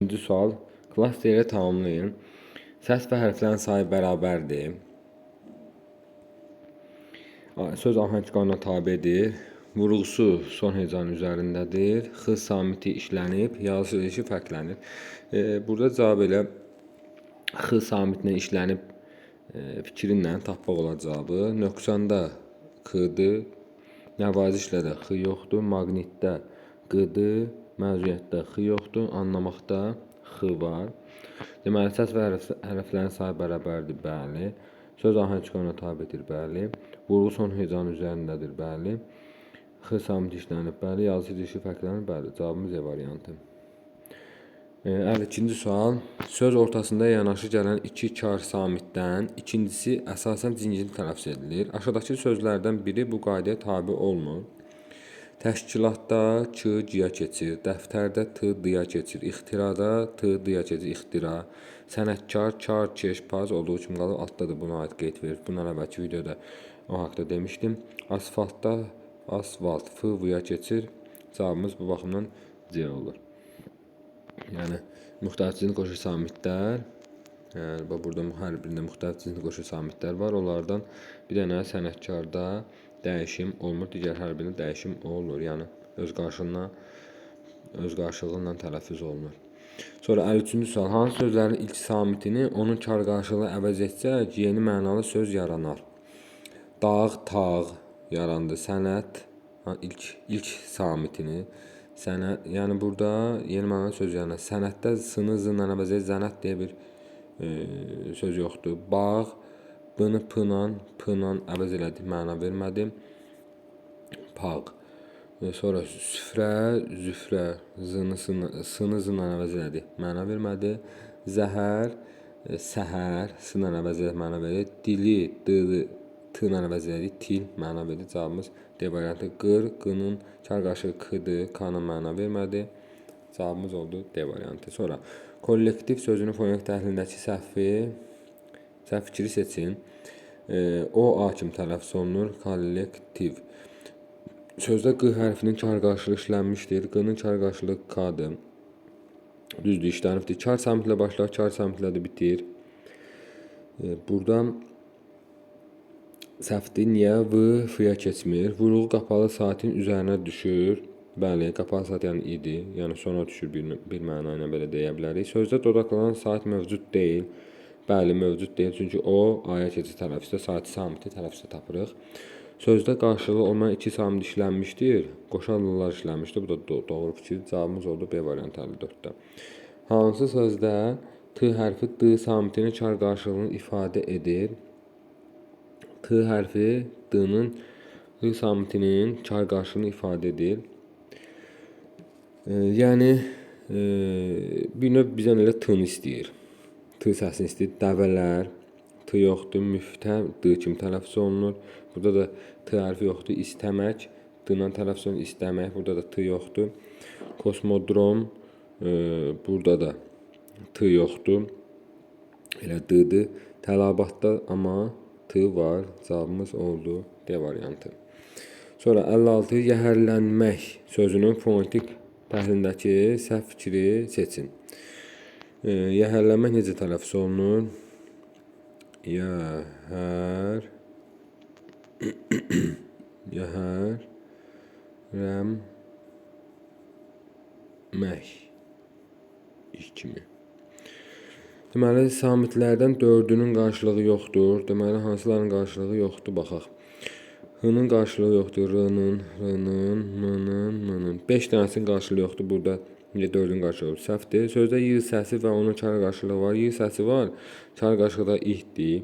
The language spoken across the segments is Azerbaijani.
İkinci sual. Klasteri tamamlayın. Səs və hərflərin sayı bərabərdir. Söz ahəng qanuna tabedir. Vurğusu son hecanın üzərindədir. X samiti işlənib, yazısı işi fərqlənir. Burada cavab elə X samitlə işlənib fikrinlə tapmaq olar cavabı. Nöqsanda X-dır. Nəvazişlə də X yoxdur. Maqnitdə Q-dır. Məzuniyyətdə X yoxdur. Anlamaqda X var. Deməli, səs və hərflərin sayı bərabərdir, bəli. Söz ahəng qanuna tabedir, bəli. Vurğu son hecanın üzərindədir, bəli. X samiti işlənib, bəli. Yazısı dişi fərqlənir, bəli. Cavabımız E variantı. 52-ci sual. Söz ortasında yanaşı gələn iki kar samitdən ikincisi əsasən cingili tələffüz edilir. Aşağıdakı sözlərdən biri bu qaydaya tabe olmur. Təşkilatda Ç C-yə keçir, dəftərdə T D-yə keçir, ixtirada T D-yə keçir, ixtira, sənətkar, kar, keş, paz olduğu kimi qalır, altda da buna aid qeyd verir. Bundan əvvəlki videoda o haqda demişdim. Asfaltda asfalt, F, V-yə keçir. Cavabımız bu baxımdan C olur. Yəni, müxtəlif cinsi qoşu samitlər, burada hər birində müxtəlif cinsi qoşu samitlər var. Onlardan bir dənə sənətkarda dəyişim olmur, digər hər birində dəyişim olur. Yəni, öz qarşılığı ilə tələffüz olunur. Sonra 53-cü sual. Hansı sözlərin ilk samitini onun kar qarşılığı əvəz etsək, yeni mənalı söz yaranar? Dağ, tağ yarandı. Sənət, ilk samitini. Sənət, yəni burada yeni mənalı söz yaranar. Sənətdə sını, zınla əvəz etsək, zənət deyə bir söz yoxdur. Bağ, B-ni P-la əvəz elədik, məna vermədi. Pağ. Sonra süfrə, züfrə, sını zınla əvəz elədik, məna vermədi. Zəhər, səhər, sınla əvəz elədik, məna verdi. Dili, T-la əvəz elədik, til, məna verdi. Cavabımız D variantı. Qır, Q-nın kar qarşılığı K-dır, K-nın məna vermədi. Cavabımız oldu D variantı. Sonra kollektiv sözünün fonetik təhlilindəki səhv fikri seçin. O A kimi tələffüz olunur. Kollektiv. Sözdə Q hərfinin kar qarşılığı işlənmişdir. Q-nın kar qarşılığı K-dır. Düzdür, işlənibdir. Kar samitlə başlar, kar samitlə də bitir. Burada səhvdir. Niyə V F-yə keçmir? Vurğu qapalı saatin üzərinə düşür. Bəli, qapalı saat yəni idi. Yəni sona düşür bir məna ilə belə deyə bilərik. Sözdə dodaqlanan saat mövcud deyil. Bəli, mövcud deyil. Çünki o aya keçir tələffüzdə saat samiti tələffüzdə tapırıq. Sözdə qarşılığı olmayan iki samit işlənmişdir. Qoşarlılar işlənmişdir. Bu da doğru fikir. Cavabımız oldu B variantı 54-də. Hansı sözdə T hərfi D samitinin kar qarşılığını ifadə edir? T hərfi D-nın D samitinin kar qarşılığını ifadə edir. Yəni, bir növ bizdən elə T-ni istəyir. T səsini istəyir. Dəvələr, T yoxdur. Müftə, D kimi tələffüz olunur. Burada da T hərfi yoxdur. İstəmək, D-la tələffüz olunur. İstəmək, burada da T yoxdur. Kosmodrom, burada da T yoxdur. Elə D-dir. Tələbatda amma T var. Cavabımız oldu D variantı. Sonra 56. Yəhərlənmək sözünün fonetik təhlilindəki səhv fikri seçin. Yəhərlənmək necə tələffüz olunur? Yəhərləmək kimi. Deməli, samitlərdən 4-ünün qarşılığı yoxdur. Deməli, hansıların qarşılığı yoxdur, baxaq. H-nın qarşılığı yoxdur, R-nın, R-nın, M-nın, M-nın. 5 dənəsinin qarşılığı yoxdur, burada 4-ün qarşılığı səhvdir. Sözdə Y səsi və onun kar qarşılığı var. Y səsi var, kar qarşılığı da ihdir.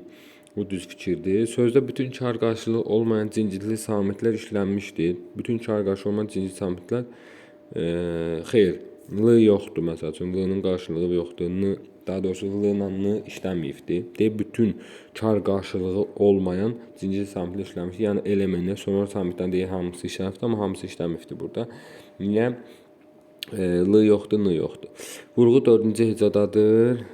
Bu düz fikirdir. Sözdə bütün kar qarşılığı olmayan cincikli samitlər işlənmişdir. Bütün kar qarşılığı olmayan cincikli samitlər xeyr, L yoxdur məsəl üçün, L-nın qarşılığı yoxdur. Daha doğrusu L-la N işləməyibdir. Deyib, bütün kar qarşılığı olmayan cincikli samitlər işləmişdir. Yəni, elementlər sonra samitdən deyir, hamısı işləmibdir, amma hamısı işləmibdir burada. Niyə? L yoxdur, N yoxdur. Vurğu 4-cü hecadadır.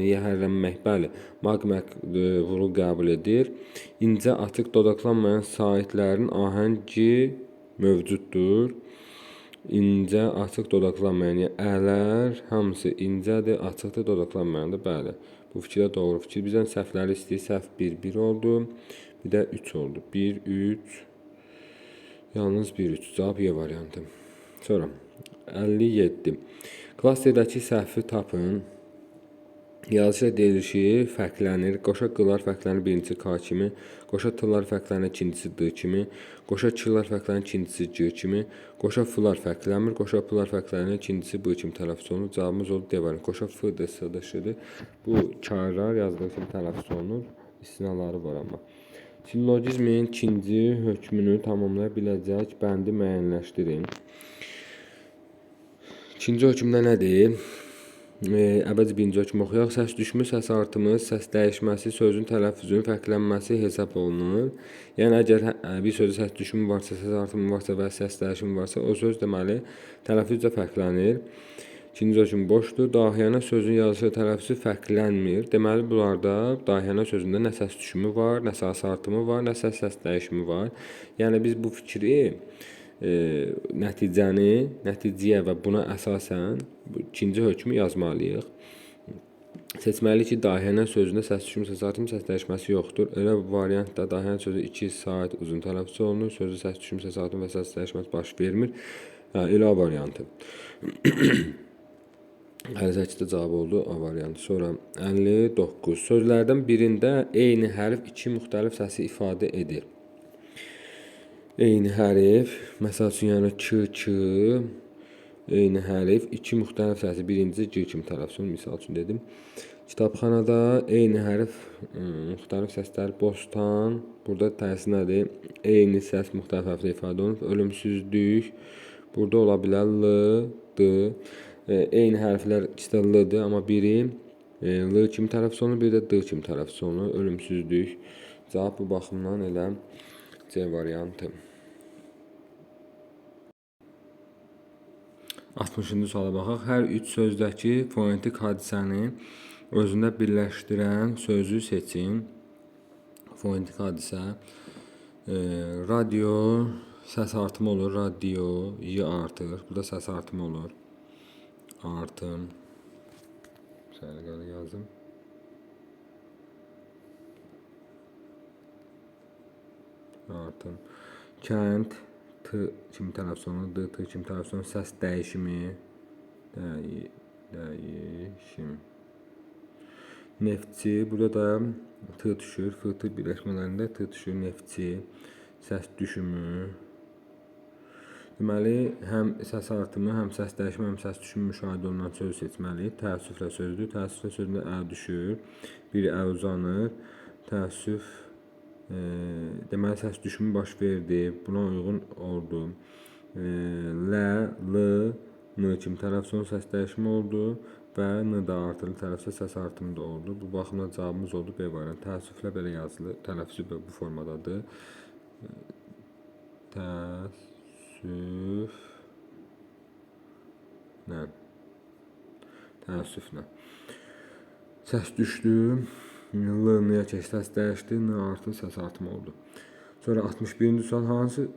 Yəhərlənmək, bəli. Maqmək vurğu qəbul edir. İncə, açıq, dodaqlanmayan saitlərin ahəngi mövcuddur. İncə, açıq dodaqlanmayan, yəni ələr hamısı incədir, açıqdır, dodaqlanmayan da bəli. Bu fikir də doğru fikir. Bizdən səhvləri istəyir. Səhv 1, 1 oldu. Bir də 3 oldu. 1, 3, yalnız 1, 3. Cavab Y variantı. Sonra 57. Klasterdəki səhvi tapın. Yazıçı deyilişi fərqlənir. Qoşa qılar fərqlənir birinci K kimi. Qoşa tıllar fərqlənir ikincisi D kimi. Qoşa çılar fərqlənir ikincisi C kimi. Qoşa fılar fərqlənmir. Qoşa pılar fərqlənir ikincisi B kimi tələffüz olunur. Cavabımız oldu D variantı. Qoşa F-dır, S-dır, Ş-dır. Bu çağrılar yazdığı kimi tələffüz olunur. İstinaları var amma. Sillogizmin ikinci hökmünü tamamlaya biləcək bəndi müəyyənləşdirin. İkinci hökmdə nədir? Əvvəlcə birinci hökmü oxuyaq. Səs düşmü, səs artımı, səs dəyişməsi, sözün tələffüzünün fərqlənməsi hesab olunur. Yəni əgər bir sözdə səs düşmü varsa, səs artımı varsa və səs dəyişimi varsa, o söz deməli tələffüzlə fərqlənir. İkinci hökm boşdur. Dahiyana sözün yazışı tələffüzü fərqlənmir. Deməli bunlarda dahiyana sözündə nə səs düşümü var, nə səs artımı var, nə səs dəyişimi var. Yəni biz bu fikri nəticəyə və buna əsasən ikinci hökmü yazmalıyıq. Seçməliyik ki, dahiyana sözündə səs düşümü, səs artımı, səs dəyişməsi yoxdur. Elə variantda dahiyana sözü 2 saat uzun tələffüz olunur. Sözdə səs düşümü, səs artımı və səs dəyişməsi baş vermir. Elə variantı. 58-də cavab oldu A variantı. Sonra 59. Sözlərdən birində eyni hərf iki müxtəlif səsi ifadə edir. Eyni hərf, məsəl üçün, yəni K, eyni hərf iki müxtəlif səsi, birincisi G kimi tələffüz olunur, misal üçün dedim. Kitabxanada eyni hərf, müxtəlif səslər, bostan, burada təsir nədir? Eyni səs müxtəlif hərflə ifadə olunur. Ölümsüzlük, burada ola bilər L, D. Eyni hərflər ikisi də L-dır, amma biri L kimi tələffüz olunur, biri də D kimi tələffüz olunur. Ölümsüzlük. Cavab bu baxımdan elə C variantı. 60-cı suala baxaq. Hər üç sözdəki fonetik hadisəni özündə birləşdirən sözü seçin. Fonetik hadisə. Radio, səs artımı olur. Radio, Y artır. Burada səs artımı olur. Artım. Səliqəli yazdım. Artım. Kənd, T kimi tələffüz olunur, D, T kimi tələffüz olunur. Səs dəyişimi, dəyişim. Neftçi, burada da T düşür. F-T birləşmələrində T düşür. Neftçi, səs düşümü. Deməli, həm səs artımı, həm səs dəyişimi, həm səs düşümü müşahidə olunan söz seçməliyik. Təəssüflə sözdür. Təəssüflə sözündə ə düşür. Biri ə uzanır. Təəssüf, deməli səs düşümü baş verdi. Buna uyğun oldu. L, L, N kimi tələffüz olunur, səs dəyişimi oldu və N da artırılı tələffüzdə səs artımı da oldu. Bu baxımdan cavabımız oldu B variantı. Təəssüflə belə yazılır. Tələffüzü bu formadadır. Təəssüflə. Səs düşdü. L-niyə keçdi, səs dəyişdi, N artı, səs artımı oldu. Sonra 61-ci sual, hansı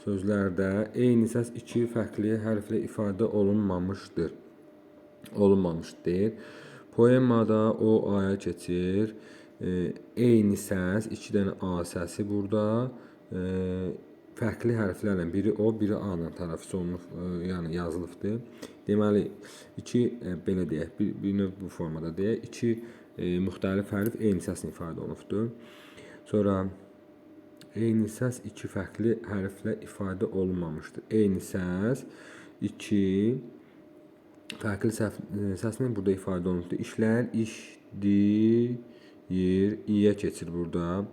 sözlərdə eyni səs iki fərqli hərflə ifadə olunmamışdır? Olunmamışdır. Poemada o aya keçir. Eyni səs, iki dənə A səsi burada fərqli hərflərlə, biri O, biri A ilə tələffüz olunub, yəni yazılıbdır. Deməli, belə deyək, bir növ bu formada deyək, iki müxtəlif hərf eyni səslə ifadə olunubdur. Sonra, eyni səs iki fərqli hərflə ifadə olunmamışdır. Eyni səs iki fərqli səslə burada ifadə olunubdur. İşlər, işləyir, İ-yə keçir burada.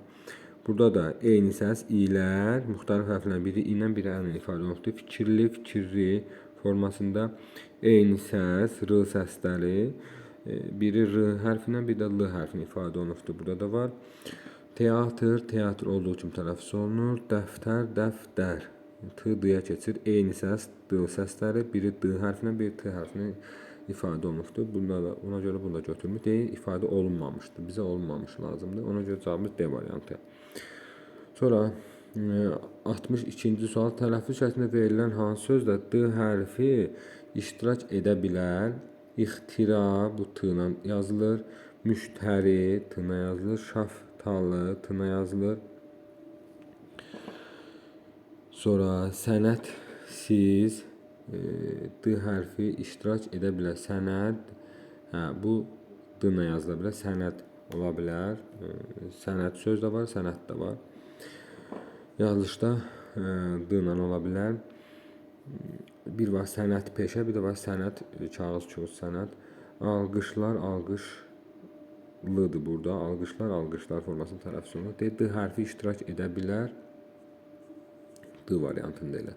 Burada da eyni səs İ-lər, müxtəlif hərflərlə biri İ ilə, biri Ə ilə ifadə olunubdur. Fikirli, fikirli formasında eyni səs, R səsləri, biri R hərfinə, bir də L hərfinə ifadə olunubdur. Burada da var. Teatr, teatr olduğu kimi tələffüz olunur. Dəftər, dəftər. T, D-yə keçir. Eyni səs, D səsləri, biri D hərfinə, biri T hərfinə ifadə olunubdur. Ona görə bunu da götürmür. Deyil, ifadə olunmamışdır. Bizə olunmamış lazımdır. Ona görə cavabımız D variantı. Sonra 62-ci sual tələffüz şəklində verilən hansı sözdə D hərfi iştirak edə bilər? İxtira, bu T ilə yazılır. Müştəri, T ilə yazılır. Şaftalı, T ilə yazılır. Sonra sənədsiz, D hərfi iştirak edə bilər. Sənəd, bu D ilə yazıla bilər. Sənəd ola bilər. Sənəd söz də var, sənəd də var. Yazılışda D ilə ola bilər. Bir var sənət peşə, bir də var sənət kağız sənət. Alqışlar, alqışlıdır burada. Alqışlar, alqışlar formasının tələffüz olunur. D hərfi iştirak edə bilər. D variantında elə.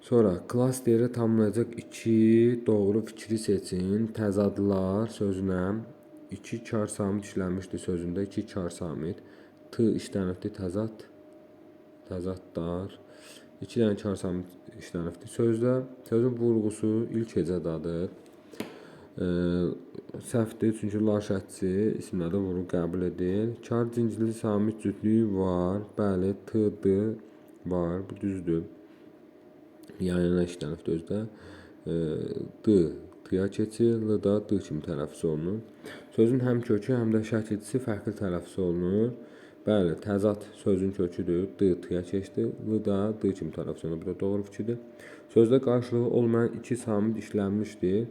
Sonra klasteri tamamlayacaq iki doğru fikri seçin. Təzadlar sözünə 2 kar samit işlənmişdir sözündə 2 kar samit. T işlənibdir təzad. Təzadlar. 2 dənə kar samit işlənibdir sözdə. Sözün vurğusu ilk hecədadır. Səhvdir, çünki lar şərtçi isimlərdə vurğu qəbul edir. Kar cinsli samit cütlüyü var. Bəli, T-dır var. Bu düzdür. Yanına işlənibdir özdə. D T-ya keçir. L da D kimi tələffüz olunur. Sözün həm kökü, həm də şəkilçisi fərqli tələffüz olunur. Bəli, təzad sözün köküdür. D T-ya keçdi. L da D kimi tələffüz olunur. Bu da doğru fikirdir. Sözdə qarşılığı olmayan 2 samit işlənmişdir.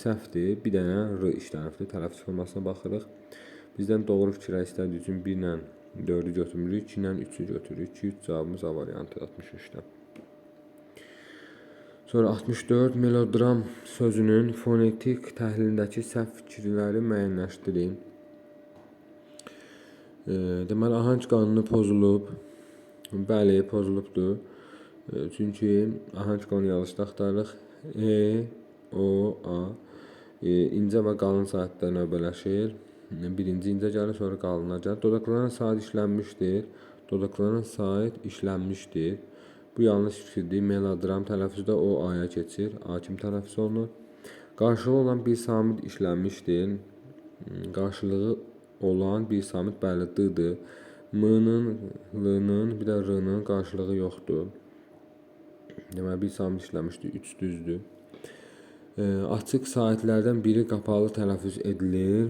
Səhvdir. Bir dənə R işlənibdir. Tələffüz formasına baxırıq. Bizdən doğru fikirə istədiyi üçün 1 ilə 4-ü götürmürük. 2 ilə 3-ü götürürük. 2-3 cavabımız A variantı 63-dən. Sonra 64 melodram sözünün fonetik təhlilindəki səhv fikirləri müəyyənləşdirin. Deməli, ahəng qanunu pozulub. Bəli, pozulubdur. Çünki ahəng qanunu yazılışda axtarırıq. E, O, A. İncə və qalın saatlər növbələşir. Birinci incə gəlir, sonra qalına gəlir. Dodaqlanan saat işlənmişdir. Dodaqlanan saat işlənmişdir. Bu yanlış fikirdir. Melodram tələffüzdə O, A-ya keçir. A kimi tələffüz olunur. Qarşılığı olan bir samit işlənmişdir. Qarşılığı olan bir samit bəli D-dır. M-nın, L-nın, bir də R-nın qarşılığı yoxdur. Deməli, bir samit işlənmişdir. 3 düzdür. Açıq saatlərdən biri qapalı tələffüz edilir.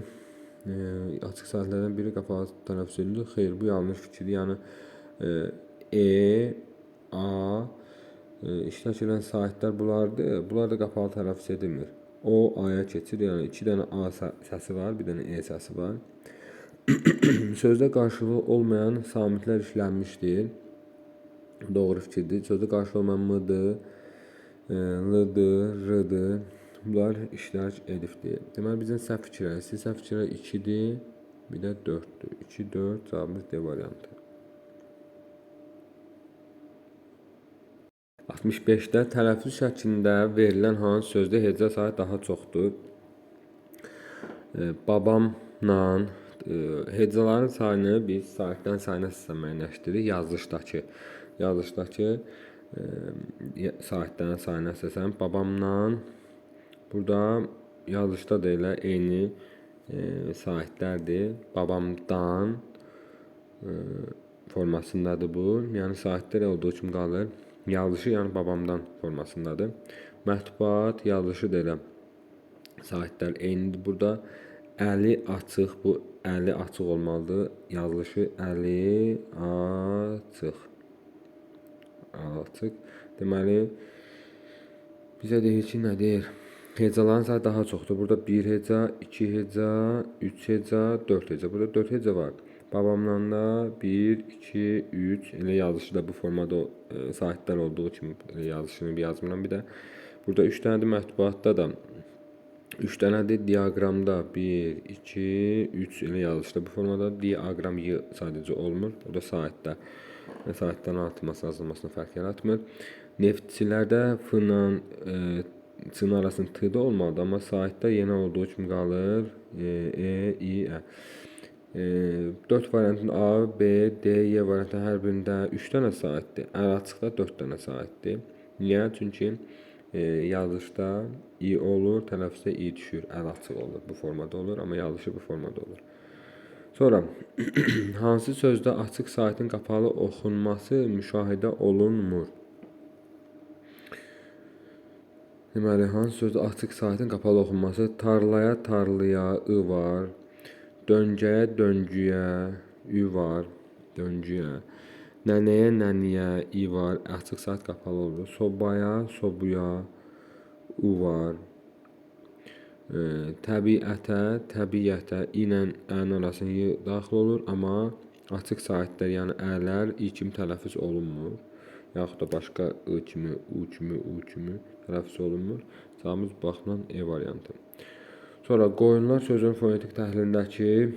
Açıq saatlərdən biri qapalı tələffüz edilir. Xeyr, bu yanlış fikirdir. Yəni A iştirak edən saatlər bunlardır. Bunlar da qapalı tələffüz edilmir. O, A-ya keçir. Yəni 2 dənə A səsi var, bir dənə E səsi var. Sözdə qarşılığı olmayan samitlər işlənmişdir. Doğru fikirdir. Sözdə qarşılığı olmayan M-dır, L-dır, R-dır. Bunlar iştirak edibdir. Deməli, bizdən səhv fikirləri. Səhv fikirləri 2-dir, bir də 4-dür. 2, 4 cavabımız D variantı. 65-də tələffüz şəklində verilən hansı sözdə heca sayı daha çoxdur? Babamla hecaların sayını biz saatdən sayına müəyyənləşdiririk. Yazılışdakı saatlərin sayına əsasən babamla burada yazılışda da elə eyni saatlərdir. Babamdan formasındadır bu. Yəni saatlər olduğu kimi qalır. Yazılışı yəni babamdan formasındadır. Mətbuat yazılışı da elə saatlər eynidir burada. Əli açıq, bu əli açıq olmalıdır. Yazılışı əli açıq. Açıq. Deməli, bizə deyir ki, nə deyir? Hecaların sayı daha çoxdur. Burada 1 heca, 2 heca, 3 heca, 4 heca. Burada 4 heca var. Babamla da 1, 2, 3 elə yazılışı da bu formada saatlər olduğu kimi yazılışını yazmıram. Bir də burada 3 dənədir mətbuatda da 3 dənədir diaqramda 1, 2, 3 elə yazılışda bu formada diaqram Y sadəcə olmur. O da saatdə saatdən artırması azalmasına fərq yaratmır. Neftçilərdə F-la C-nin arasında T-də olmalıdır, amma saatdə yenə olduğu kimi qalır. E, I, Ə. 4 variantın A, B, D, Y variantı hər birində 3 dənə saatdir. Əl açıqda 4 dənə saatdir. Niyə? Çünki yazılışda I olur, tələffüzdə I düşür, əl açıq olur. Bu formada olur, amma yazılışı bu formada olur. Sonra hansı sözdə açıq saitin qapalı oxunması müşahidə olunmur? Deməli, hansı sözdə açıq saitin qapalı oxunması? Tarlaya, tarlıya, ı var. Döngəyə, döngüyə, ü var. Döngüyə. Nənəyə, nəniyə, i var. Açıq sait qapalı olur. Sobaya, sobuya, u var. Təbiətə, təbiətə i ilə ən arasına y daxil olur, amma açıq saitlər, yəni ələr i kimi tələffüz olunmur. Yaxud da başqa ı kimi, u kimi, u kimi tələffüz olunmur. Cavabımız baxımdan E variantı. Sonra qoyunlar sözün fonetik təhlilindəki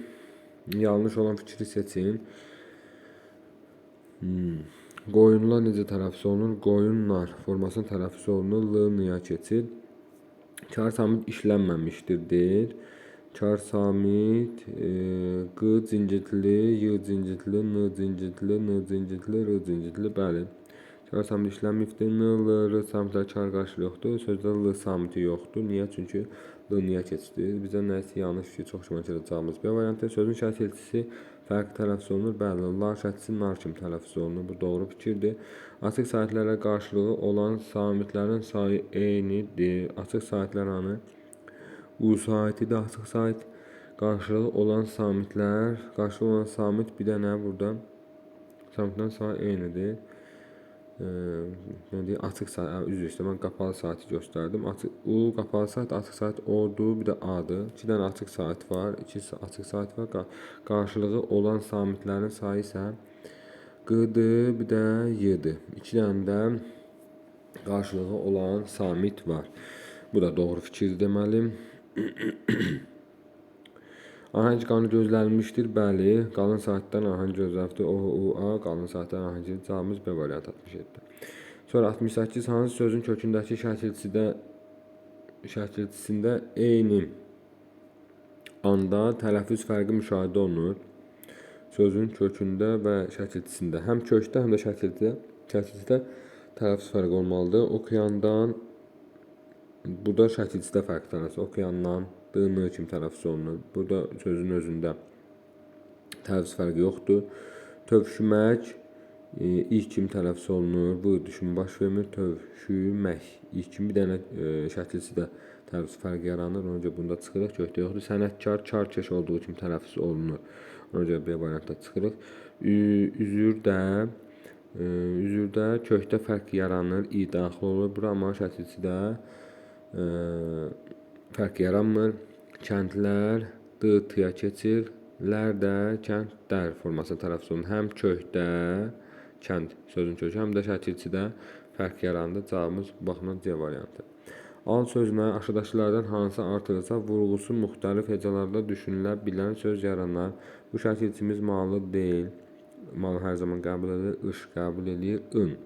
yanlış olan fikri seçin. Qoyunlar necə tələffüz olunur? Qoyunlar formasının tələffüz olunur. L-niyə keçir. Kar samit işlənməmişdir deyir. Kar samit q cincitli, y cincitli, n cincitli, n cincitli, r cincitli. Bəli. Kar samit işlənməyibdir. N, l, r samitlər kar qarşılığı yoxdur. Sözdə l samiti yoxdur. Niyə? Çünki l niyə keçdi? Bizə nəsə yanlış fikir çox güman ki, cavabımız B variantı. Sözün şərt elçisi fərqli tələffüz olunur. Bəli, lar şərtçisi nar kimi tələffüz olunur. Bu doğru fikirdir. Açıq saitlərlə qarşılığı olan samitlərin sayı eynidir. Açıq saitlər hanı? U saitidir, açıq sait. Qarşılığı olan samitlər, qarşılığı olan samit bir dənə burada samitlərin sayı eynidir. Açıq sait, üzr istəyirəm, mən qapalı saiti göstərdim. U qapalı sait, açıq sait O-dur, bir də A-dır. 2 dənə açıq sait var, 2 açıq sait var. Qarşılığı olan samitlərin sayı isə Q-dır, bir də Y-dir. 2 dənə də qarşılığı olan samit var. Bu da doğru fikir deməli. Ahəng qanunu gözlənilmişdir. Bəli, qalın saatdən ahəng gözlənilmişdir. O-U-A, qalın saatdən ahəng. Cavabımız B variantı 67. Sonra 68 hansı sözün kökündəki şəkilçisində eyni anda tələffüz fərqi müşahidə olunur. Sözün kökündə və şəkilçisində. Həm kökdə, həm də şəkilçidə tələffüz fərqi olmalıdır. Okeandan, burada şəkilçidə fərq tanırsın. Okeandan D-n kimi tələffüz olunur. Burada sözün özündə tələffüz fərqi yoxdur. Tövşümək ilk kimi tələffüz olunur. Bu düşün baş vermir. Tövşümək ilk kimi bir dənə şəkilçidə tələffüz fərqi yaranır. Ona görə bunda çıxırıq. Kökdə yoxdur. Sənətkar, karkeş olduğu kimi tələffüz olunur. Ona görə B variantda çıxırıq. Üzürdə kökdə fərq yaranır. İ daxil olur. Bura amma şəkilçidə fərq yaranmır. Kəndlər D-tıya keçir. Lər də kəndlər formasına tələffüz olunur. Həm kökdə kənd sözün kökü, həm də şəkilçidə fərq yarandı. Cavabımız baxımdan C variantı. Al sözünə aşağıdakılardan hansı artırılsa vurğusu müxtəlif hecalarda düşünülə bilən söz yaranar. Bu şəkilçimiz malı deyil. Malı hər zaman qəbul edir. Iş qəbul edir. In.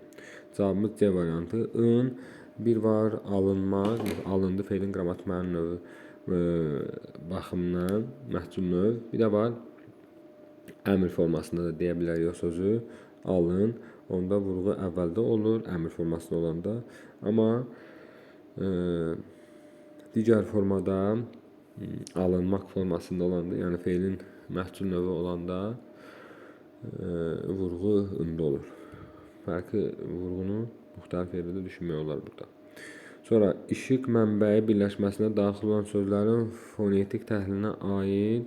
Cavabımız C variantı. In. Bir var alınmaq, alındı feilin qrammatik məna növü baxımından məhsul növ. Bir də var əmr formasında da deyə bilərik o sözü. Alın. Onda vurğu əvvəldə olur, əmr formasında olanda. Amma digər formada alınmaq formasında olanda, yəni feilin məhsul növü olanda vurğu ında olur. Fərqi vurğunu müxtəlif yerdə düşünmək olar burada. Sonra işıq mənbəyi birləşməsinə daxil olan sözlərin fonetik təhlilinə aid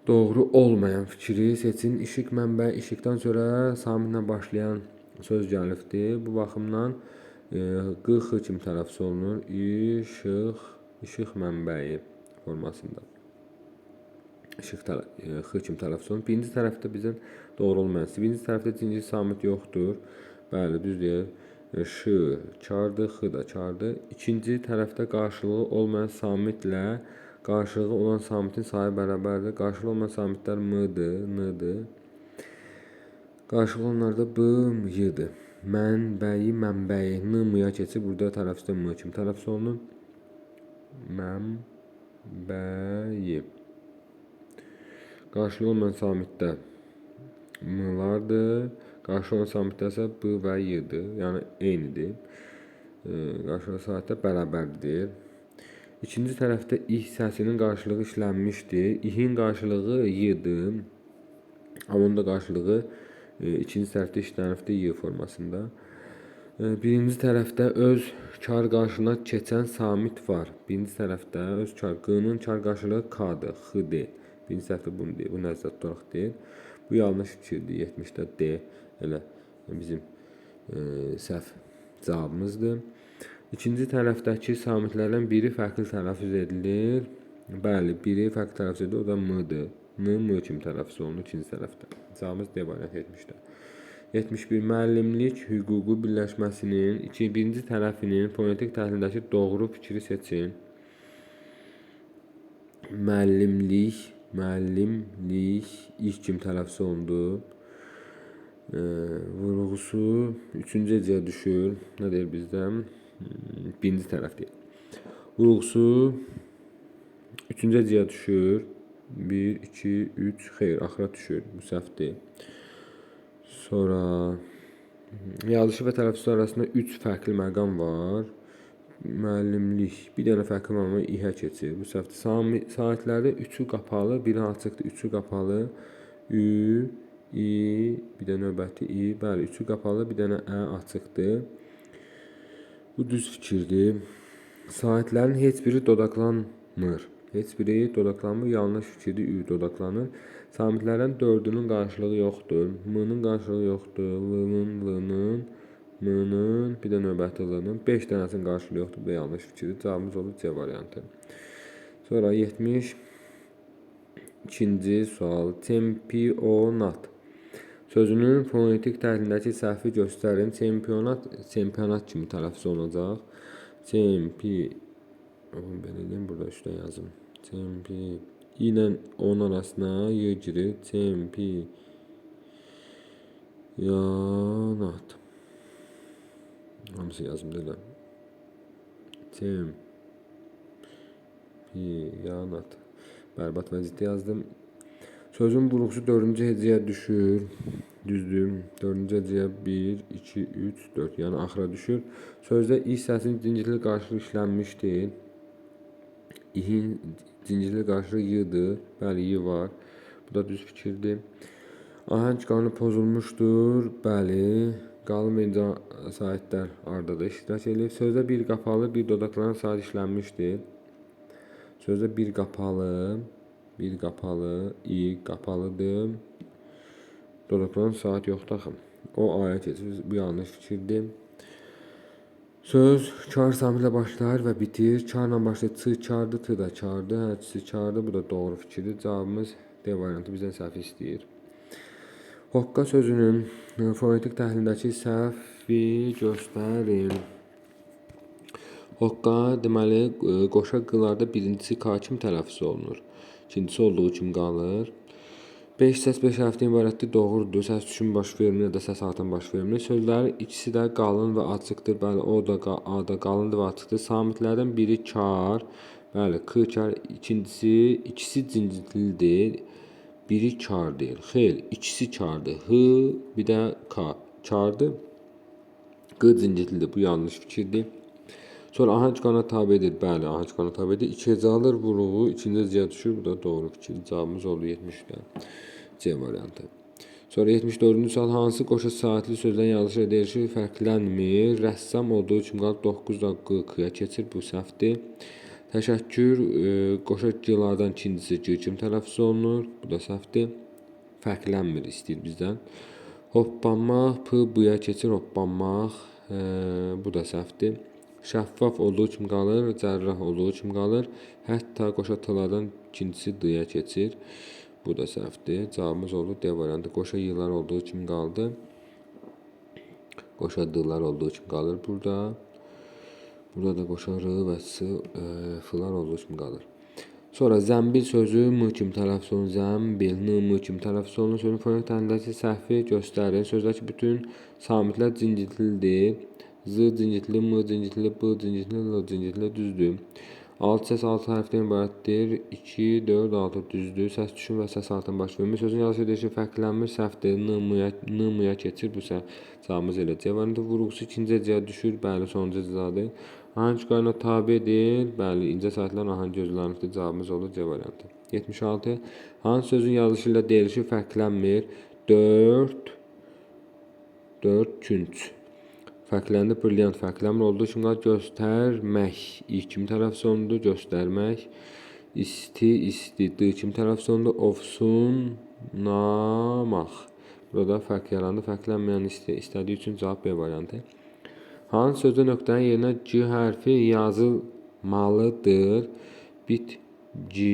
doğru olmayan fikri seçin. İşıq mənbəyi, işıqdan sonra samitlə başlayan söz gəlibdir. Bu baxımdan q-x kimi tələffüz olunur. İşıq mənbəyi formasında. Işıq x kimi tələffüz olunur. Birinci tərəfdə bizə doğru olmayan. Birinci tərəfdə cinsi samit yoxdur. Bəli, düz deyir. Ş kardır, x da kardır. İkinci tərəfdə qarşılığı olmayan samitlə qarşılığı olan samitin sayı bərabərdir. Qarşılığı olmayan samitlər m-dır, n-dır. Qarşılığı olanlar da b, y-dır. Mənbəyi, mənbəyi, n-mıya keçir. Burada tələffüzdə m kimi tələffüz olunur. Mənbəyi. Qarşılığı olmayan samitdə m-lardır. Qarşılığı olan samitdə isə b və y-dır. Yəni eynidir. Qarşılığı saitdə bərabərdir. İkinci tərəfdə ih səsinin qarşılığı işlənmişdir. İhin qarşılığı y-dır. Amma onun da qarşılığı ikinci tərəfdə işlənibdir y formasında. Birinci tərəfdə öz kar qarşılığına keçən samit var. Birinci tərəfdə öz kar, qının kar qarşılığı k-dır, x-dir. Birinci tərəfdə bunu deyir, bu nəzərdə tutaraq deyir. Bu yanlış fikirdir, 70-də D elə bizim səhv cavabımızdır. İkinci tərəfdəki samitlərdən biri fərqli tələffüz edilir. Bəli, biri fərqli tələffüz edilir, o da m-dır. M kimi tələffüz olunur ikinci tərəfdə. Cavabımız D variantı 70-də. 71. Müəllimlik hüququ birləşməsinin birinci tərəfinin fonetik təhlildəki doğru fikri seçin. Müəllimlik ilk kimi tələffüz olundu. Vurğusu üçüncü hecəyə düşür. Nə deyir bizdən? Birinci tərəf deyir. Vurğusu üçüncü hecəyə düşür. 1, 2, 3, xeyr, axıra düşür. Bu səhvdir. Sonra yazışı və tələffüz arasında 3 fərqli məqam var. Müəllimlik bir dənə fərqli məqamı ihə keçir. Bu səhvdir. Saatlərdə 3'ü qapalı, biri açıqdır. 3'ü qapalı. Ü, i, bir də növbəti i. Bəli, 3'ü qapalı, bir dənə ə açıqdır. Bu düz fikirdir. Saatlərin heç biri dodaqlanmır. Heç biri dodaqlanmır, yanlış fikirdir, ü dodaqlanır. Samitlərin 4'ünün qarşılığı yoxdur. M-nın qarşılığı yoxdur. L-nın, l-nın, m-nın, bir də növbəti l-nın. 5 dənəsinin qarşılığı yoxdur. Bu da yanlış fikirdir. Cavabımız olur C variantı. Sonra 72-ci sual. Çempionat sözünün fonetik təhlilindəki səhvi göstərin. Çempionat kimi tələffüz olunacaq. Belə deyim, burada üstə yazım. Çempi ilə onun arasına y girir. Çempionat. Hamısı yazım deyiləm. Çempionat. Bərbad vəziyyətdə yazdım. Sözün vurğusu 4-cü hecəyə düşür. Düzdür. 4-cü hecəyə 1, 2, 3, 4. Yəni axıra düşür. Sözdə i səsinin cincikli qarşılığı işlənmişdir. İhin cincikli qarşılığı y-dır. Bəli, y var. Bu da düz fikirdir. Ahəng qanunu pozulmuşdur. Bəli. Qalın mencə saitlər ardada iştirak edir. Sözdə bir qapalı, bir dodaqlanan saat işlənmişdir. Sözdə bir qapalı, i qapalıdır. Dodaqlanan saat yoxdur axı. O aya keçir. Bu yanlış fikirdir. Söz kar samitlə başlar və bitir. Karla başlayır. Ç kardır, t da kardır. Hərçisi kardır. Bu da doğru fikirdir. Cavabımız D variantı bizdən səhvi istəyir. Hoqqa sözünün fonetik təhlilindəki səhvi göstərin. Hoqqa deməli qoşa qılarda birincisi k kimi tələffüz olunur. İkincisi olduğu kimi qalır. 5 səs 5 hərfdən ibarətdir, doğrudur. Səs düşümü baş vermir, ya da səs artan baş vermir. Sözlərin ikisi də qalın və açıqdır. Bəli, o da A-da qalındır və açıqdır. Samitlərdən biri kar, bəli, k kar, ikisi cinciklidir. Biri kar deyil. Xeyr, ikisi kardır. H, bir də k kardır. Q cinciklidir. Bu yanlış fikirdir. Sonra ahəng qanuna tabe edir. Bəli, ahəng qanuna tabe edir. 2 hecə alır, vurğu ikinci hecəyə düşür. Bu da doğru fikir. Cavabımız oldu 70'də. C variantı. Sonra 74-cü sual. Hansı qoşa saatli sözdən yazılış edilişi fərqlənmir? Rəssam olduğu kimi qalıb 9 da q-ya keçir. Bu səhvdir. Təşəkkür qoşa g-lardan ikincisi g kimi tələffüz olunur. Bu da səhvdir. Fərqlənmir istəyir bizdən. Hoppanmaq p-bu-ya keçir. Hoppanmaq. Bu da səhvdir. Şəffaf olduğu kimi qalır, cərrah olduğu kimi qalır. Hətta qoşa t-lardan ikincisi d-ya keçir. Bu da səhvdir. Cavabımız oldu D variantı. Qoşa y-lar olduğu kimi qaldı. Qoşa d-lar olduğu kimi qalır burada. Burada da qoşa r və f-lar olduğu kimi qalır. Sonra zəmbil sözü m kimi tələffüz olunur. Zəmbil, m kimi tələffüz olunur. Sözün fonetik təhlilindəki səhvi göstərin. Sözdəki bütün samitlər cinciklidir. Z cincikli, m cincikli, b cincikli, l cincikli düzdür. 6 səs 6 hərfdən ibarətdir. 2, 4, 6 düzdür. Səs düşüm və səs artan baş vermir. Sözün yazışı edilişi fərqlənmir, səhvdir. N-ya keçir. Bu cavabımız elə C variantı. Vurğusu ikinci hecəyə düşür. Bəli, sonuncu hecədir. Ahəng qayna tabedir. Bəli, incə saytlar ahəng gözlənildi. Cavabımız olur C variantı. 76. Hansı sözün yazılışı ilə deyilişi fərqlənmir? 4 künc. Fərqləndi, brilliant fərqlənmir olduğu kimi göstərmək. İlk kimi tərəf sonudur, göstərmək. İsti, d kimi tərəf sonudur, ofsun, namaq. Burada fərq yarandı, fərqlənməyən istədiyi üçün cavab B variantı. Hansı sözdə nöqtənin yerinə C hərfi yazılmalıdır? Bitki,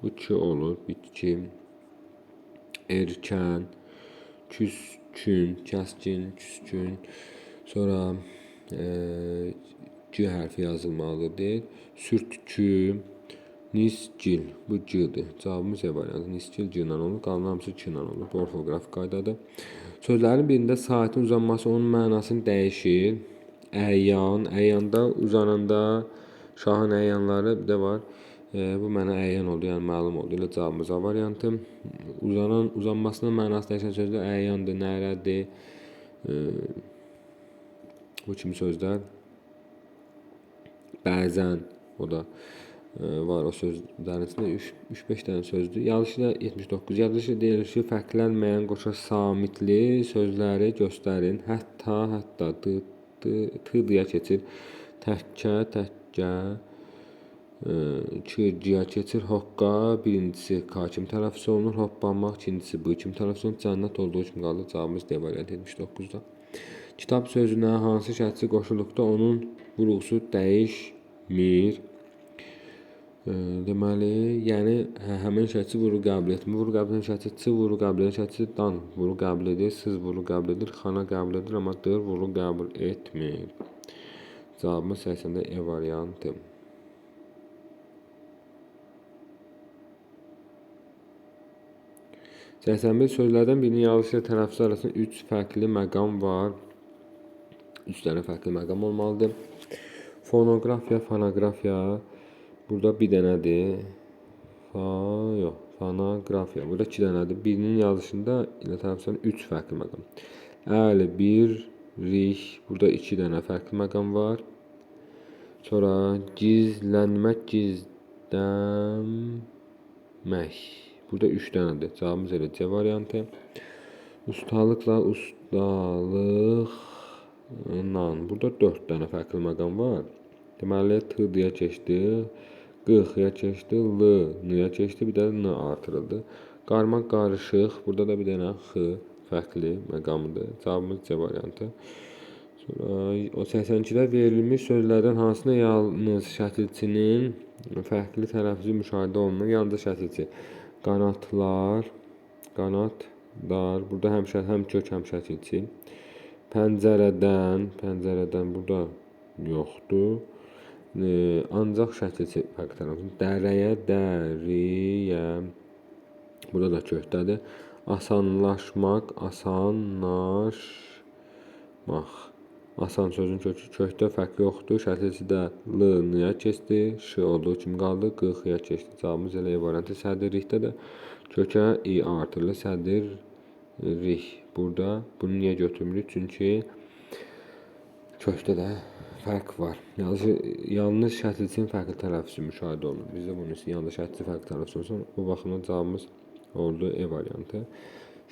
bu ki olur, bitki, erkən, küskün, kəskin, küskün, sonra C hərfi yazılmalıdır. Sürtkü, nisgil, bu C-dir. Cavabımız E variantı. Nisgil C ilə olur, qalan hamısı 2 ilə olur. Bu orfoqrafik qaydadır. Sözlərin birində saatin uzanması onun mənasını dəyişir. Əyanda uzananda şahın əyanları bir də var. Bu mənə əyan oldu, yəni məlum oldu. Elə cavabımız A variantı. Uzanmasının mənası dəyişən sözlər əyandır, nərədir. Bu kimi sözlər. Bəzən, o da var o sözlərin içində 3-5 dənə sözdür. Yazılışı 79. Yazılışı deyilişi fərqlənməyən qoşa samitli sözləri göstərin. Hətta, t-dıya keçir. Təkkə, çırcıya keçir. Hoqqa, birincisi K kimi tələffüz olunur. Hoppanmaq, ikincisi B kimi tələffüz olunur. Cənnət olduğu kimi qalır. Cavabımız D variantı 79-da. Kitab sözünə hansı şərtçi qoşulduqda onun vurğusu dəyişmir. Deməli, yəni həmin şərtçi vurğu qəbul etmir. Vurğu qəbul edən şərtçi C vurğu qəbul edən şərtçi dan vurğu qəbul edir, siz vurğu qəbul edir, xana qəbul edir, amma D vurğu qəbul etmir. Cavabımız 80-də E variantı. Sözlərdən birinin yazılışı ilə tələffüz arasında 3 fərqli məqam var. 3 dənə fərqli məqam olmalıdır. Fonoqrafiya, fonoqrafiya. Burada bir dənədir. Fonoqrafiya. Burada 2 dənədir. Birinin yazılışında ilə tələffüzdən 3 fərqli məqam. Əli, bir, rik. Burada 2 dənə fərqli məqam var. Sonra gizlənmək, gizlənmək. Burada 3 dənədir. Cavabımız elə C variantı. Ustalıqla, ustalıqla. Burada 4 dənə fərqli məqam var. Deməli, t-dıya keçdi, q-xıya keçdi, l-nıya keçdi, bir də n artırıldı. Qarmaq, qarışıq, burada da bir dənə x fərqli məqamıdır. Cavabımız C variantı. Sonra o 82-də verilmiş sözlərdən hansında yalnız şəkilçinin fərqli tələffüzü müşahidə olunur? Yalnız şəkilçi. Qanatlar, qanatlar, burada həm kök, həm şəkilçi. Pəncərədən burada yoxdur. Ancaq şəkilçi fərqli tələffüz. Dərəyə, dəriyə, burada da kökdədir. Asanlaşmaq, asanlaşmaq. Asan sözün kökdə fərqi yoxdur. Şəkilçidə l-nıya keçdi, ş olduğu kimi qaldı, q-xıya keçdi. Cavabımız elə E variantı. Sədirlikdə də kökə i artırılır. Sədirlik. Burada bunu niyə götürmürük? Çünki kökdə də fərq var. Yalnız şəkilçinin fərqli tələffüzü müşahidə olunur. Bizdə bunun üçün yalnız şəkilçi fərqli tələffüz olsun. Bu baxımdan cavabımız oldu E variantı.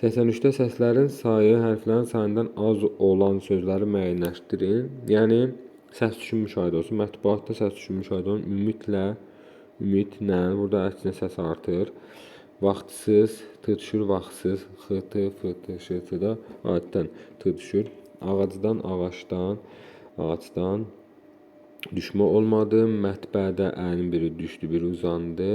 83-də səslərin sayı hərflərin sayından az olan sözləri müəyyənləşdirin. Yəni, səs düşümü müşahidə olsun. Mətbuatda səs düşümü müşahidə olun. Ümidlə, burada əksinə səs artır. Vaxtsız, t düşür, vaxtsız, x-tı, f-tı, ş-tı da adətən t düşür. Ağacdan, ağacdan düşmə olmadı. Mətbəədə əlin biri düşdü, biri uzandı.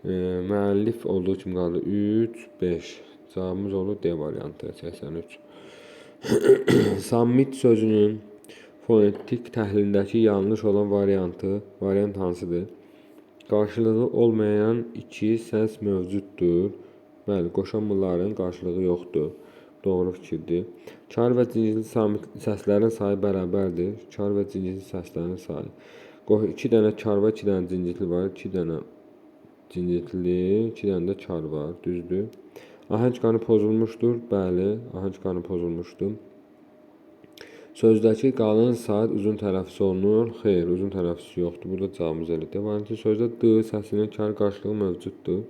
Müəllif olduğu kimi qaldı 3, 5. Cavabımız olur D variantı 83. Sammit sözünün fonetik təhlilindəki yanlış olan variant hansıdır? Qarşılığı olmayan 2 səs mövcuddur. Bəli, qoşamıların qarşılığı yoxdur. Doğru fikirdir. Kar və cincikli səslərin sayı bərabərdir. Kar və cincikli səslərin sayı. 2 dənə kar və 2 dənə cincikli var. 2 dənə cincikli, 2 dənə də kar var. Düzdür. Ahəng qanı pozulmuşdur. Bəli, ahəng qanı pozulmuşdur. Sözdəki qalın saat uzun tələffüz olunur. Xeyr, uzun tələffüz yoxdur. Burada cavabımız elədir. Var ki, sözdə d səsinin kar qarşılığı mövcuddur.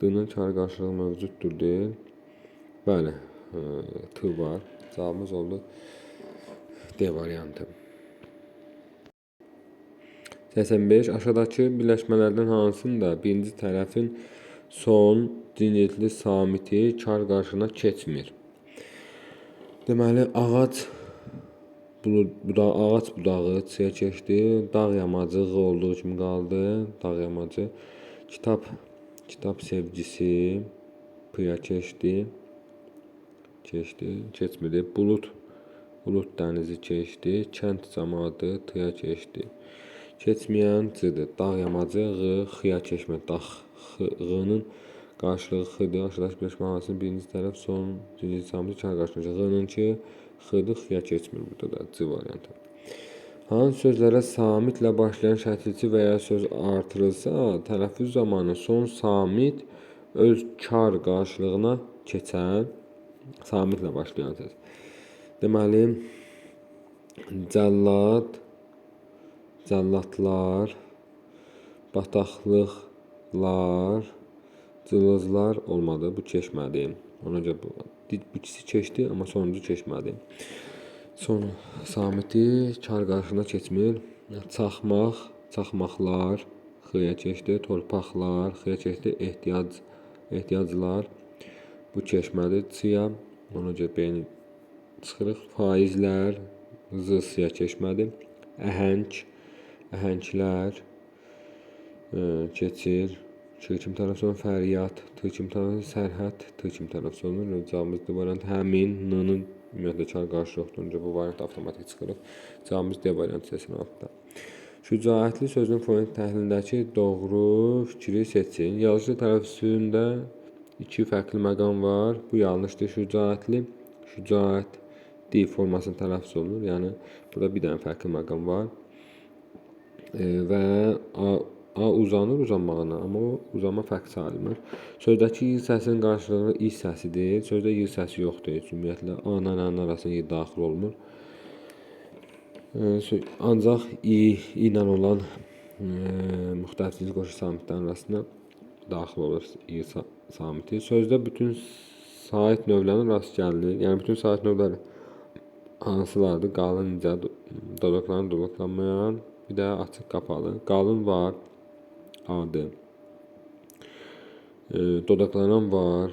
D-nin kar qarşılığı mövcuddur deyil. Bəli, t var. Cavabımız oldu D variantı. 85. Aşağıdakı birləşmələrdən hansında birinci tərəfin son cinsli samiti kar qarşılığına keçmir? Deməli, ağac budağı C keçdi. Dağ yamacı Ğ olduğu kimi qaldı. Dağ yamacı. Kitab sevgisi P-ya keçdi. Keçmedi. Bulut dənizi keçdi. Kənd camaatı T-ya keçdi. Keçməyən C-dir. Dağ yamacı Ğ, X-ya keçmədi. Dağ Ğ-nın qarşılığı X-dir. Aşağıdakı birləşmə hansının birinci tərəf son cinsli samiti kar qarşılığına keçir? Ğ-nınki X-dir. X-ya keçmir burada da C variantı. Hansı sözlərə samitlə başlayan şəkilçi və ya söz artırılsa, tələffüz zamanı son samit öz kar qarşılığına keçər. Samitlə başlayan söz. Deməli, cəlladlar, bataqlıqlar, cılızlar olmadı. Bu keçmədi. Ona görə bu ikisi keçdi, amma sonuncu keçmədi. Son samiti kar qarşılığına keçmir. Çaxmaqlar X-ya keçdi. Torpaqlar X-ya keçdi. Ehtiyaclar bu keçmədi. C-ya. Ona görə B-ni çıxırıq. Faizlər Z-ya keçmədi. Əhənglər keçir. Ç kimi tələffüz olunur. Fəryad T kimi tələffüz olunur. Sərhəd T kimi tələffüz olunur. Cavabımız D variantı. Həmin N-nın ümumiyyətlə kar qarşılığı yoxdur. Bu variant avtomatik çıxırıq. Cavabımız D variantı 86-da. Şücaətli sözünün fonetik təhlilindəki doğru fikri seçin. Yazılı tələffüzündə iki fərqli məqam var. Bu yanlışdır. Şücaətli formasının tələffüz olunur. Yəni burada bir dənə fərqli məqam var. Və A uzanır uzanmağına, amma o uzanma fərq sayılmır. Sözdəki y səsinin qarşılığı i səsidir. Sözdə y səsi yoxdur. Ümumiyyətlə A-la N-nin arasında y daxil olmur. Ancaq i ilə olan müxtəlif cinsli qoşu samitlərin arasında daxil olur i samiti. Sözdə bütün sait növlərin rast gəlinir. Yəni bütün sait növləri hansılardır? Qalın, incə, dodaqlanan, dodaqlanmayan, bir də açıq, qapalı. Qalın var, A-dır. Dodaqlanan var,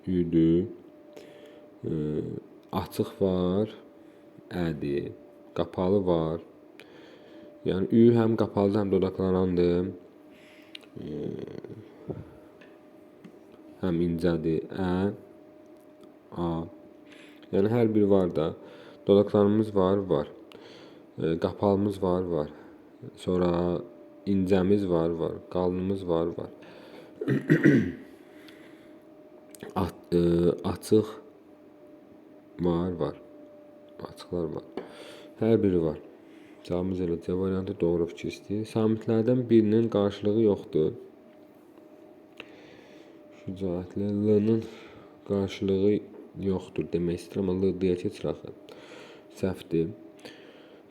Ü-dür. Açıq var, Ə-dir. Qapalı var. Yəni Ü həm qapalıdır, həm dodaqlanandır. Həm incədir. Ə, A. Yəni hər biri var da. Dodaqlarımız var. Qapalımız var. Sonra incəmiz var. Qalınımız var. Açıq var. Açıqlar var. Hər biri var. Cavabımız elə C variantı doğru fikir istəyir. Samitlərdən birinin qarşılığı yoxdur. Şücaətli L-nın qarşılığı yoxdur demək istəyir, amma L-dəyə keçir axı. Səhvdir.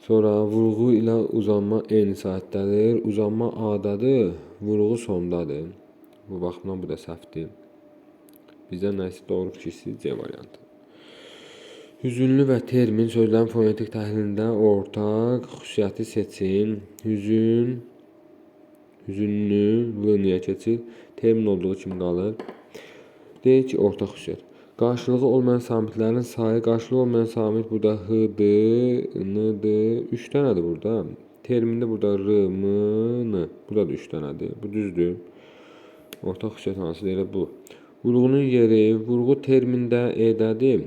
Sonra vurğu ilə uzanma eyni saatdədir. Uzanma A-dadır, vurğu sondadır. Bu baxımdan bu da səhvdir. Bizdən nəsə doğru fikir istəyir C variantı. Hüzünlü və termin sözlərin fonetik təhlilində ortaq xüsusiyyəti seçin. Hüzünlü L-niyə keçir. Termin olduğu kimi qalır. Deyək ki, ortaq xüsusiyyət. Qarşılığı olmayan samitlərin sayı, qarşılığı olmayan samit burada H-dır, N-dır. 3 dənədir burada. Termində burada R, M, N. Burada da 3 dənədir. Bu düzdür. Ortaq xüsusiyyət hansıdır? Elə bu. Vurğunun yeri, vurğu termində E-dədir.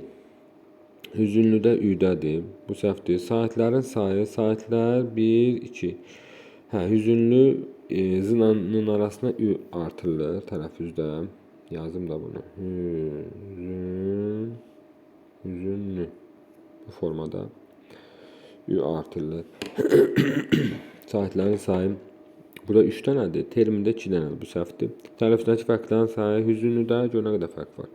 Hüzünlüdə Ü-dədir. Bu səhvdir. Saatlərin sayı, saatlər 1, 2. Hüzünlü Z-nın arasına Ü artırılır tələffüzdə. Yazdım da bunu. Hüzünlü. Bu formada Ü artırılır. Saatlərin sayı burada 3 dənədir. Termində 2 dənədir. Bu səhvdir. Tələffüzdəki fərqlərin sayı hüzünlüdə görə nə qədər fərq var?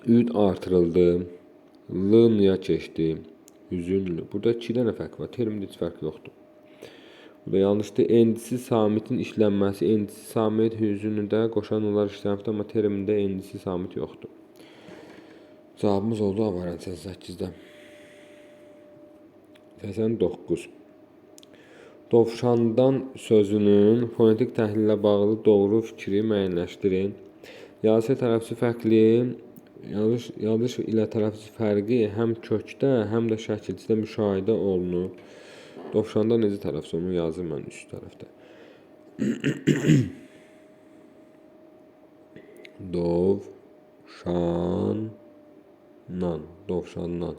Ü artırıldı. L-niyə keçdi? Hüzünlü. Burada 2 dənə fərq var. Termdə heç fərq yoxdur. Bu da yanlışdır. Endisi samitin işlənməsi. Endisi samit hüzünlüdə qoşan onlar işlənibdir, amma termində endisi samit yoxdur. Cavabımız oldu A variantı 8-də. 89. Dovşandan sözünün fonetik təhlillə bağlı doğru fikri müəyyənləşdirin. Yazısı tələffüzü fərqli, yazış ilə tələffüz fərqi həm kökdə, həm də şəkilçidə müşahidə olunur. Dovşanda necə tələffüz olunur? Yazım mən üst tərəfdə. Dovşandan, dovşandan.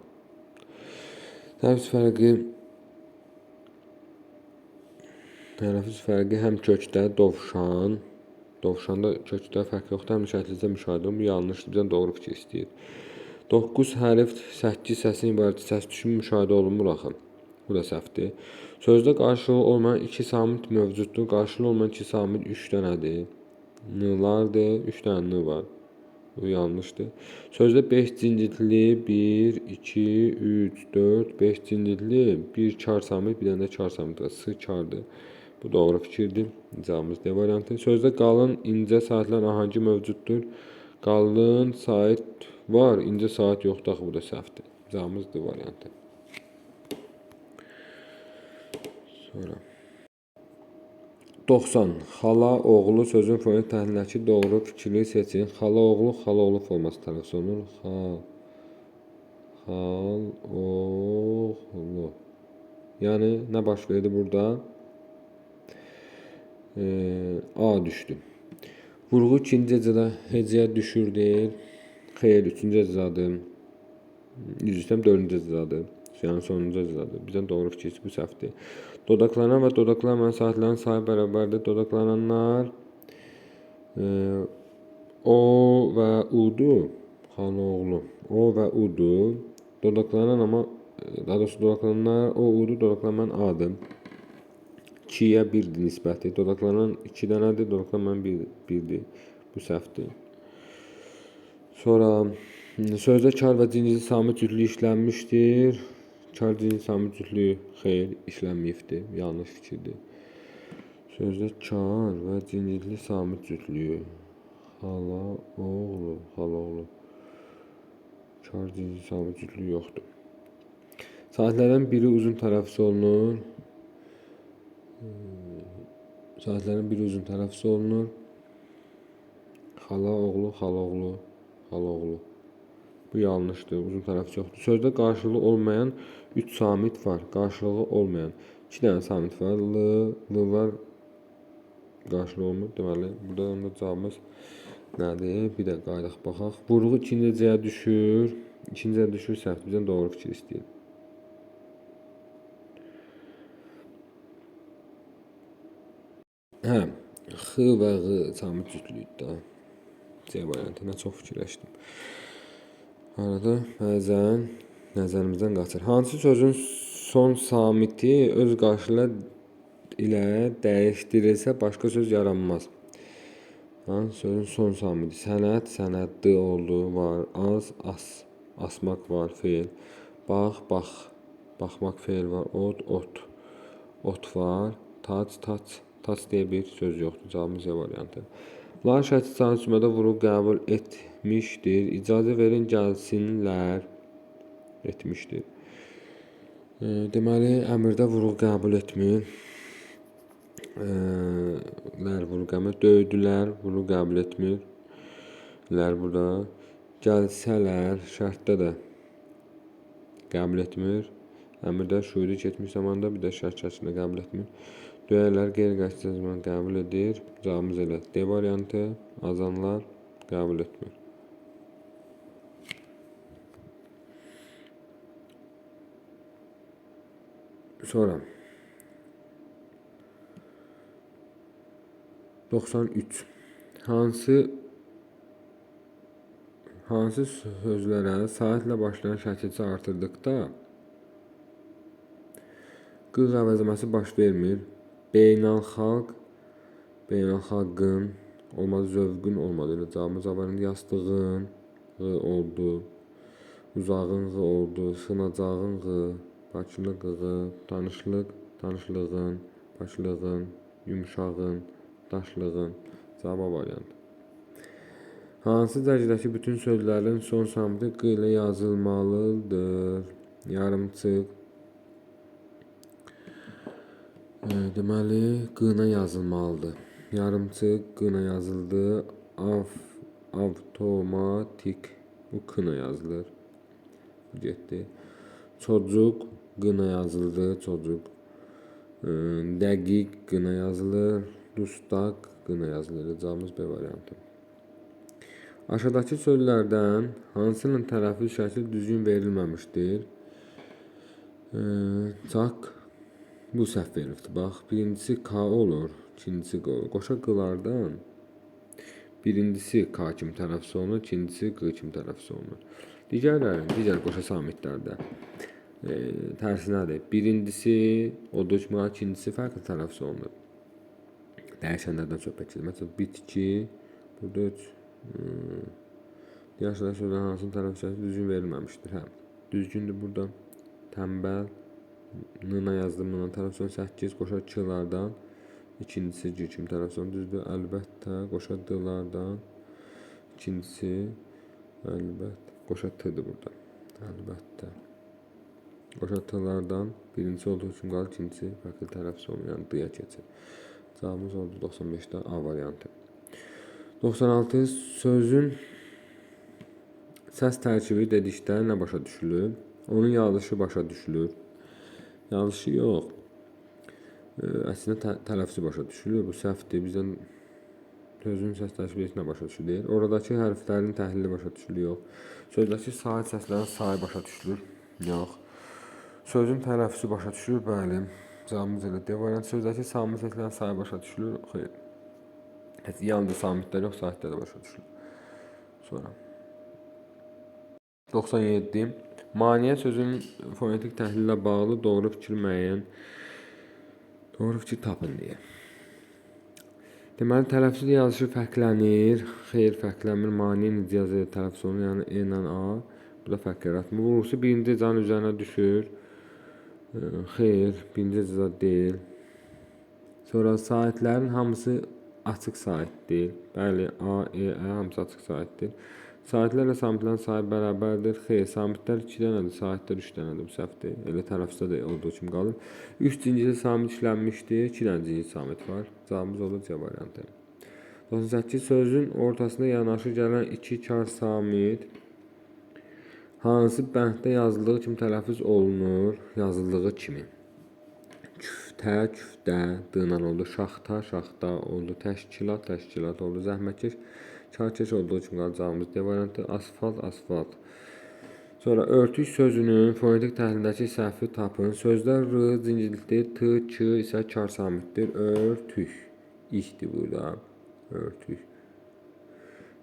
Tələffüz fərqi həm kökdə dovşan, dovşanda kökdə fərq yoxdur, həm şəkildə müşahidə olunur. Bu yanlışdır, bizdən doğru fikir istəyir. 9 hərf 8 səsin ibarət səs düşümü müşahidə olunmur axı. Bu da səhvdir. Sözdə qarşılığı olmayan 2 samit mövcuddur. Qarşılığı olmayan 2 samit 3 dənədir. N-lardır, 3 dənə N var. Bu yanlışdır. Sözdə 5 cincitli 1, 2, 3, 4, 5 cincitli 1 kar samit, bir dənə də kar samit var. S kardır. Bu doğru fikirdir. Cavabımız D variantı. Sözdə qalın, incə saatlər ahəngə mövcuddur. Qalın saat var, incə saat yoxdur. Axı bu da səhvdir. Cavabımız D variantı. Sonra 90. Xala, oğlu sözün fonetik təhlildəki doğru fikri seçin. Xala, oğlu forması tələffüz olunur. Xal, oğlu. Yəni, nə baş verdi burada? A düşdü. Vurğu 2-ci hecədə hecəyə düşür deyil. Xeyr, 3-cü hecədir. 4-cü hecədir. Yəni sonuncu hecədir. Bizdən doğru fikir bu səhvdir. Dodaqlanan və dodaqlanmayan saatlərin sayı bərabərdir. Dodaqlananlar O və U-dur. Xan oğlu. O və U-dur. Dodaqlanan amma daha doğrusu dodaqlananlar O, U-dur. Dodaqlanmayan A-dır. 2-yə 1-dir nisbəti. Dodaqlanan 2 dənədir. Dodaqlanmayan 1-dir. Bu səhvdir. Sonra sözdə kar və cincili samit cütlüyü işlənmişdir. Kar cincili samit cütlüyü xeyr, işlənməyibdir. Yanlış fikirdir. Sözdə kar və cincili samit cütlüyü. Xala, oğlu, xala, oğlu. Kar cincili samit cütlüyü yoxdur. Saatlərdən biri uzun tələffüz olunur. Saatlərin biri uzun tələffüz olunur. Xala, oğlu, xala, oğlu, xala, oğlu. Bu yanlışdır, uzun tələffüz yoxdur. Sözdə qarşılığı olmayan 3 samit var. Qarşılığı olmayan 2 dənə samit var. L var. Qarşılığı olmur. Deməli, burada onda cavabımız nədir? Bir də qaydaq baxaq. Vurğu 2-ci hecəyə düşür. 2-ci hecəyə düşür, səhvdir. Bizdən doğru fikir istəyir. Hə, X və Q samit cütlüyüdür. C variantına çox fikirləşdim. Arada bəzən nəzərimizdən qaçır. Hansı sözün son samiti öz qarşılığı ilə dəyişdirilsə başqa söz yaranmaz? Hansı sözün son samiti? Sənət, sənətli oldu, var. Az, asmaq var, feil. Bax, bax, baxmaq feil var. Ot, ot, ot var. Tac, tac, tac deyə bir söz yoxdur. Cavabımız C variantı. La şərti cümlədə vurğu qəbul etmişdir. İcazə verin gəlsinlər. Etmişdir. Deməli, əmrdə vurğu qəbul etmir. Lər vurğu qəbul, döydülər, vurğu qəbul etmir. Lər burada. Gəlsələr, şərtdə də qəbul etmir. Əmrdə şuuri keçmiş zamanda bir də şərt şəklində qəbul etmir. Döyərlər qeyri-qəsdi zaman qəbul edir. Cavabımız elə. D variantı, azanlar qəbul etmir. Sonra 93. Hansı sözlərə saatlə başlayan şəkilçi artırdıqda Q əvəzləməsi baş vermir. Beynəlxalq, beynəlxalqın olmadı, zövqün olmadı. Elə cavabımız var. Yastığın oldu. Uzağın ğı oldu, sınacağın ğı, Bakılıq ğı, tanışlıq, tanışlığın, başlığın, yumşağın, daşlığın. Cavab A variantı. Hansı dərəcədəki bütün sözlərin son samiti q ilə yazılmalıdır? Yarımçıq. Deməli, q-na yazılmalıdır. Yarımçıq q-na yazıldı. Avtomatik bu k-na yazılır. Getdi. Çocuq q-na yazıldı. Çocuq. Dəqiq q-na yazılır. Dustaq q-na yazılır. Cavabımız B variantı. Aşağıdakı sözlərdən hansının tələffüz şəkli düzgün verilməmişdir? Çak bu səhv verilibdir. Bax, birincisi K olur, ikincisi Q olur. Qoşa qılardan birincisi K kimi tələffüz olunur, ikincisi Q kimi tələffüz olunur. Digər qoşa samitlərdə tərsinədir. Birincisi olduğu kimi, ikincisi fərqli tələffüz olunur. Dəyişənlərdən söhbət gedir. Məsələn, bitki, burada 3 yaşlı sözlərin hansının tələffüz şəkli düzgün verilməmişdir. Hə, düzgündür burada. Tənbəl, nına yazdım, nına tələffüz 8, qoşa qılardan ikincisi G kimi tələffüz olunur. Düzdür, əlbəttə, qoşa d-lardan ikincisi, əlbəttə, qoşa t-dir burada. Əlbəttə. Qoşa t-lardan birincisi olduğu üçün qalır, ikincisi fərqli tələffüz olunur, yəni d-ya keçir. Cavabımız oldu 95-də A variantı. 96. Sözün səs tərkibi dedikdə nə başa düşülür? Onun yazılışı başa düşülür. Yazılışı yox. Əslində tələffüzü başa düşülür. Bu səhvdir. Bizdən sözün səs tərkibi dedikdə başa düşülür. Oradakı hərflərin təhlili başa düşülür. Yox. Sözdəki sahib səslərin sayı başa düşülür. Yox. Sözün tələffüzü başa düşülür. Bəli. Cavabımız elə D variantı. Sözdəki samit səslərin sayı başa düşülür. Xeyr. Yalnız samitlər yox, sahiblər də başa düşülür. Sonra 97. Maneə sözünün fonetik təhlilə bağlı doğru fikir tapın deyə. Deməli, tələffüz yazışı fərqlənir. Xeyr, fərqlənmir. Maneə necə yazılır, tələffüz olunur. Yəni E ilə A. Bu da fərq yaratmır. Vurğusu birinci hecanın üzərinə düşür. Xeyr, birinci heca deyil. Sonra saitlərin hamısı açıq saitdir. Bəli, A, E, Ə hamısı açıq saitdir. Saitlərlə samitlərin sayı bərabərdir. Xeyr, samitlər 2 dənədir, saitlər 3 dənədir. Bu səhvdir. Elə tələffüzdə də olduğu kimi qalır. 3 cincili samit işlənmişdir. 2 dənə cincili samit var. Cavabımız olur C variantı. 98. Sözün ortasında yanaşı gələn 2 kar samit hansı bənddə yazıldığı kimi tələffüz olunur? Yazıldığı kimi. Küftə, küftə, d-la oldu. Şaxta, şaxta oldu. Təşkilat, təşkilat oldu. Zəhmətkeş, karkeş olduğu kimi qalır. Cavabımız D variantı. Asfalt, asfalt. Sonra örtük sözünün fonetik təhlilindəki səhvi tapın. Sözlər r cincillikdir, t, k isə kar samitdir. Örtük. İhdir burada. Örtük.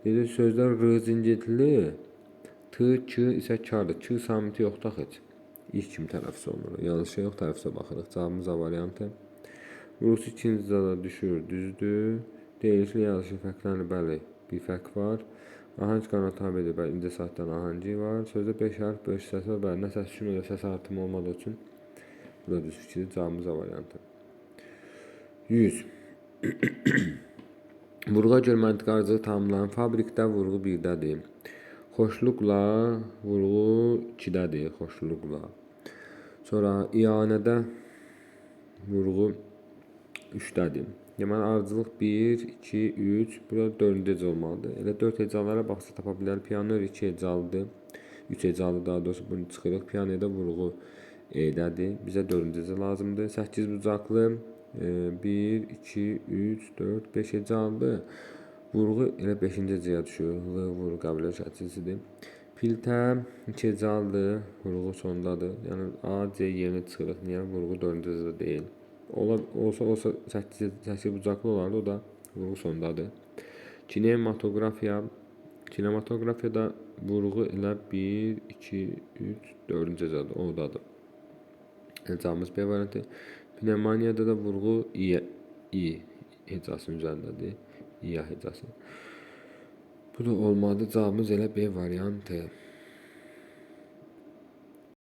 Dedik, sözlər r cincilli, t, k isə kardır. K samiti yoxdur heç. İlk kimi tələffüz olunur. Yanlış şey yox, tələffüzə baxırıq. Cavabımız A variantı. Vurğusu ikinci hecada düşür, düzdür. Deyilişli yazışı fərqlənir, bəli. Bir fərq var. Ahəng qana tabi edir, bəli. İncə saatdan ahəngi var. Sözdə 5 hərf, 5 səs var, bəli. Nə səs üçün, elə səs artımı olmadığı üçün. Bu da düz fikirdir. Cavabımız A variantı. 100. Vurğa görə məntiqarcılığı tamamlanan fabrikdə vurğu 1-dədir. Xoşluqla vurğu 2-dədir. Xoşluqla. Sonra iyanədə vurğu 3-dədir. Deməli, ardıcılıq 1, 2, 3, burada 4-cü heca olmalıdır. Elə 4 hecalara baxsa tapa bilərik. Piyano 2 hecalıdır. 3 hecalı daha doğrusu bunu çıxırıq. Piyanoda vurğu E-dədir. Bizə 4-cü heca lazımdır. 8 bucaqlı 1, 2, 3, 4, 5 hecalıdır. Vurğu elə 5-ci hecaya düşür. Vurğu qəbul şəkilsidir. Filtə 2 hecalıdır. Vurğu sondadır. Yəni A, C yerinə çıxırıq. Niyə? Vurğu 4-cü hecada deyil. Olsa 8 bucaqlı olardı, o da vurğu sondadır. Kinematografiyada vurğu elə 1, 2, 3, 4-cü hecadır. Oradadır. Hecamız B variantı. Pnevmoniyada da vurğu İ hecasının üzərindədir. İ hecası. Bu da olmadı. Cavabımız elə B variantı.